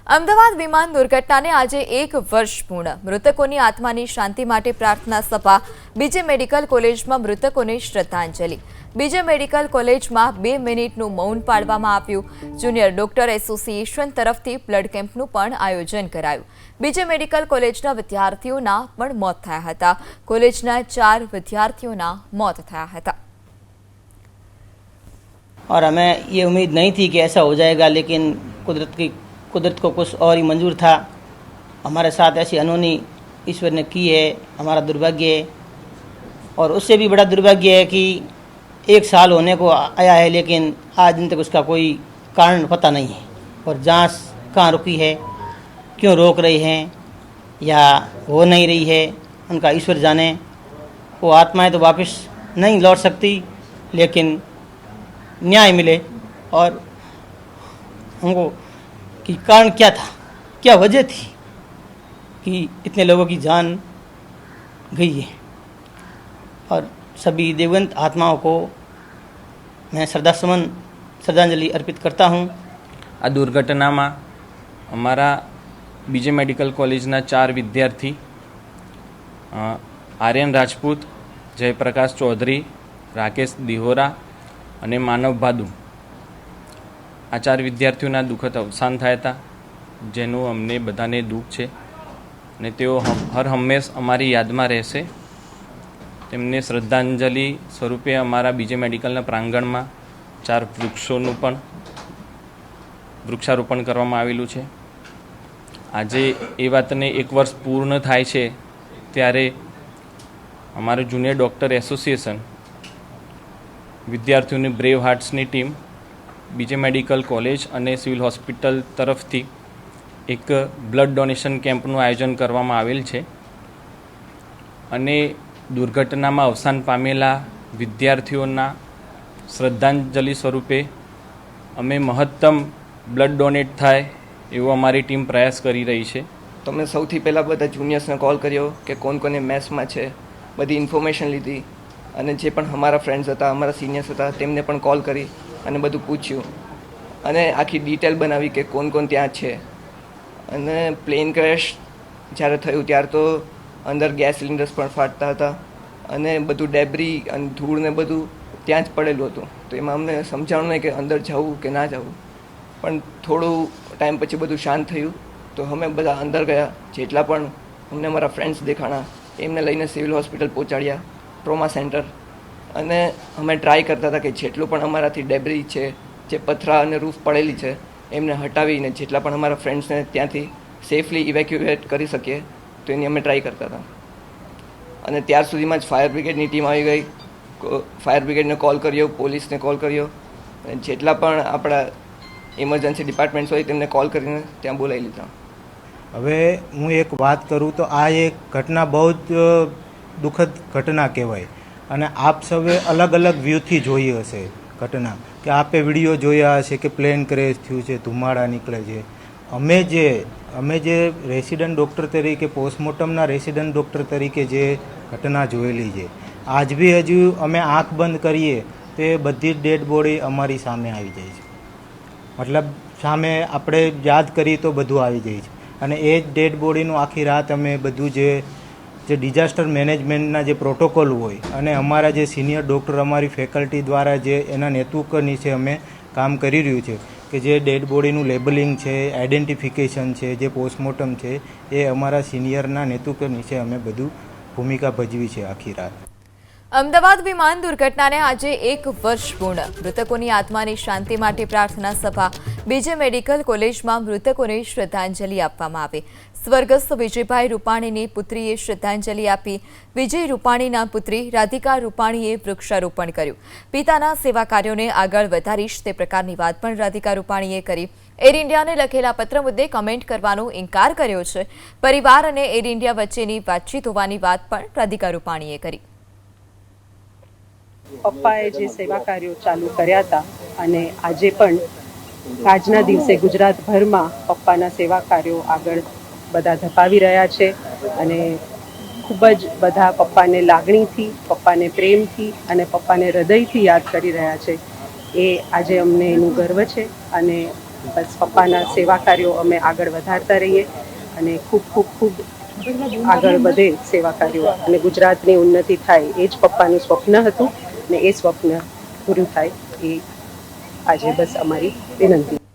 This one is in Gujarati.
અમદાવાદ વિમાન દુર્ઘટનાને આજે 1 વર્ષ પૂર્ણ। મૃતકોની આત્માની શાંતિ માટે પ્રાર્થના સભા। બીજે મેડિકલ કોલેજમાં મૃતકોને શ્રદ્ધાંજલિ। બીજે મેડિકલ કોલેજમાં 2 મિનિટનું મૌન પાળવામાં આવ્યું। જુનિયર ડોક્ટર એસોસિએશન તરફથી બ્લડ કેમ્પનું પણ આયોજન કરાયું। બીજે મેડિકલ કોલેજના વિદ્યાર્થીઓના પણ મોત થયા હતા। કોલેજના 4 વિદ્યાર્થીઓના મોત થયા હતા। और हमें ये उम्मीद नहीं थी कि ऐसा हो जाएगा, लेकिन कुदरत को कुछ और ही मंजूर था। हमारे साथ ऐसी अनहोनी ईश्वर ने की है। हमारा दुर्भाग्य है, और उससे भी बड़ा दुर्भाग्य है कि 1 साल होने को आया है, लेकिन आज दिन तक उसका कोई कारण पता नहीं है। और जांच कहाँ रुकी है, क्यों रोक रही हैं या हो नहीं रही है, उनका ईश्वर जाने। वो आत्माएं तो वापस नहीं लौट सकती, लेकिन न्याय मिले। और हमको कि कारण क्या था, क्या वजह थी कि इतने लोगों की जान गई है। और सभी दिवंगत आत्माओं को मैं श्रद्धांजलि अर्पित करता हूँ। आ दुर्घटना में अमरा बीजे मेडिकल कॉलेजना 4 विद्यार्थी आर्यन राजपूत, जयप्रकाश चौधरी, राकेश दिहोरा અને માનવ ભાદુ આ 4 વિદ્યાર્થીઓના દુઃખદ અવસાન થયા હતા, જેનું અમને બધાને દુઃખ છે અને તેઓ હર હંમેશ અમારી યાદમાં રહેશે। તેમને શ્રદ્ધાંજલિ સ્વરૂપે અમારા બીજે મેડિકલના પ્રાંગણમાં 4 વૃક્ષોનું પણ વૃક્ષારોપણ કરવામાં આવેલું છે। આજે એ વાતને 1 વર્ષ પૂર્ણ થાય છે ત્યારે અમારું જુનિયર ડૉક્ટર એસોસિએશન, વિદ્યાર્થીઓની બ્રેવ હાર્ટ્સની ટીમ, બીજે મેડિકલ કોલેજ અને સિવિલ હોસ્પિટલ તરફથી એક બ્લડ ડોનેશન કેમ્પનું આયોજન કરવામાં આવેલ છે અને દુર્ઘટનામાં અવસાન પામેલા વિદ્યાર્થીઓના શ્રદ્ધાંજલિ સ્વરૂપે અમે મહત્તમ બ્લડ ડોનેટ થાય એવો અમારી ટીમ પ્રયાસ કરી રહી છે। તો મેં સૌથી પહેલાં બધા જુનિયર્સને કોલ કર્યો કે કોને મેથ્સમાં છે, બધી ઇન્ફોર્મેશન લીધી અને જે પણ અમારા ફ્રેન્ડ્સ હતા, અમારા સિનિયર્સ હતા, તેમને પણ કોલ કરી અને બધું પૂછ્યું અને આખી ડિટેલ બનાવી કે કોણ ત્યાં છે। અને પ્લેન ક્રેશ જ્યારે થયું ત્યારે તો અંદર ગેસ સિલિન્ડર્સ પણ ફાટતા હતા અને બધું ડેબ્રી અને ધૂળ ને બધું ત્યાં જ પડેલું હતું। તો એમાં અમને સમજાણું નહીં કે અંદર જવું કે ના જવું, પણ થોડું ટાઈમ પછી બધું શાંત થયું તો અમે બધા અંદર ગયા। જેટલા પણ અમને અમારા ફ્રેન્ડ્સ દેખાણા એમને લઈને સિવિલ હોસ્પિટલ પહોંચાડ્યા, ટ્રોમા સેન્ટર। અને અમે ટ્રાય કરતા હતા કે જેટલું પણ અમારાથી ડેબ્રી છે, જે પથરા અને રૂફ પડેલી છે, એમને હટાવીને જેટલા પણ અમારા ફ્રેન્ડ્સને ત્યાંથી સેફલી ઇવેક્યુએટ કરી શકીએ તો એની અમે ટ્રાય કરતા હતા। અને ત્યાર સુધીમાં જ ફાયર બ્રિગેડની ટીમ આવી ગઈ। ફાયર બ્રિગેડને કોલ કર્યો, પોલીસને કોલ કર્યો, જેટલા પણ આપણા ઇમરજન્સી ડિપાર્ટમેન્ટ્સ હોય તેમને કોલ કરીને ત્યાં બોલાવી લીધા। હવે હું એક વાત કરું તો આ એક ઘટના બહુ જ દુઃખદ ઘટના કહેવાય અને આપ સૌએ અલગ અલગ વ્યૂથી જોઈ હશે ઘટના, કે આપે વિડીયો જોયા હશે કે પ્લેન ક્રેશ થયું છે, ધુમાડા નીકળે છે। અમે જે રેસિડન્ટ ડૉક્ટર તરીકે, પોસ્ટમોર્ટમના રેસિડન્ટ ડૉક્ટર તરીકે જે ઘટના જોયેલી છે, આજ બી હજુ અમે આંખ બંધ કરીએ તો એ બધી જ ડેડ બોડી અમારી સામે આવી જાય છે। મતલબ સામે આપણે યાદ કરીએ તો બધું આવી જાય છે અને એ જ ડેડ બોડીનું આખી રાત અમે બધું જે ડિઝાસ્ટર મેનેજમેન્ટના જે પ્રોટોકોલ હોય અને અમારા જે સિનિયર ડૉક્ટર, અમારી ફેકલ્ટી દ્વારા જે એના નેતૃત્વ નીચે અમે કામ કરી રહ્યું છે કે જે ડેડ બોડીનું લેબલિંગ છે, આઈડેન્ટિફિકેશન છે, જે પોસ્ટમોર્ટમ છે, એ અમારા સિનિયરના નેતૃત્વ નીચે અમે બધું ભૂમિકા ભજવી છે આખી રાત। અમદાવાદ વિમાન દુર્ઘટનાને આજે 1 વર્ષ પૂર્ણ। મૃતકોની આત્માની શાંતિ માટે પ્રાર્થના સભા। બીજે મેડિકલ કોલેજમાં મૃતકોને શ્રદ્ધાંજલિ આપવામાં આવી। સ્વર્ગસ્થ વિજયભાઈ રૂપાણીની પુત્રીએ શ્રદ્ધાંજલિ આપી। વિજય રૂપાણીના પુત્રી રાધિકા રૂપાણીએ વૃક્ષારોપણ કર્યું। પિતાના સેવા કાર્યોને આગળ વધારીશ તે પ્રકારની વાત પણ રાધિકા રૂપાણીએ કરી। એર ઇન્ડિયાને લખેલા પત્ર મુદ્દે કમેન્ટ કરવાનો ઇનકાર કર્યો છે। પરિવાર અને એર ઇન્ડિયા વચ્ચેની વાતચીત હોવાની વાત પણ રાધિકા રૂપાણીએ કરી। પપ્પાએ જે સેવા કાર્યો ચાલુ કર્યા હતા અને આજે પણ આજના દિવસે ગુજરાતભરમાં પપ્પાના સેવા કાર્યો આગળ બધા ધપાવી રહ્યા છે અને ખૂબ જ બધા પપ્પાને લાગણીથી, પપ્પાને પ્રેમથી અને પપ્પાને હૃદયથી યાદ કરી રહ્યા છે। એ આજે અમને એનું ગર્વ છે અને બસ પપ્પાના સેવા કાર્યો અમે આગળ વધારતા રહીએ અને ખૂબ ખૂબ ખૂબ આગળ વધે સેવા કાર્યો અને ગુજરાતની ઉન્નતિ થાય એ જ પપ્પાનું સ્વપ્ન હતું ને એ સ્વપ્ન પૂરું થાય એ આજે બસ અમારી વિનંતી.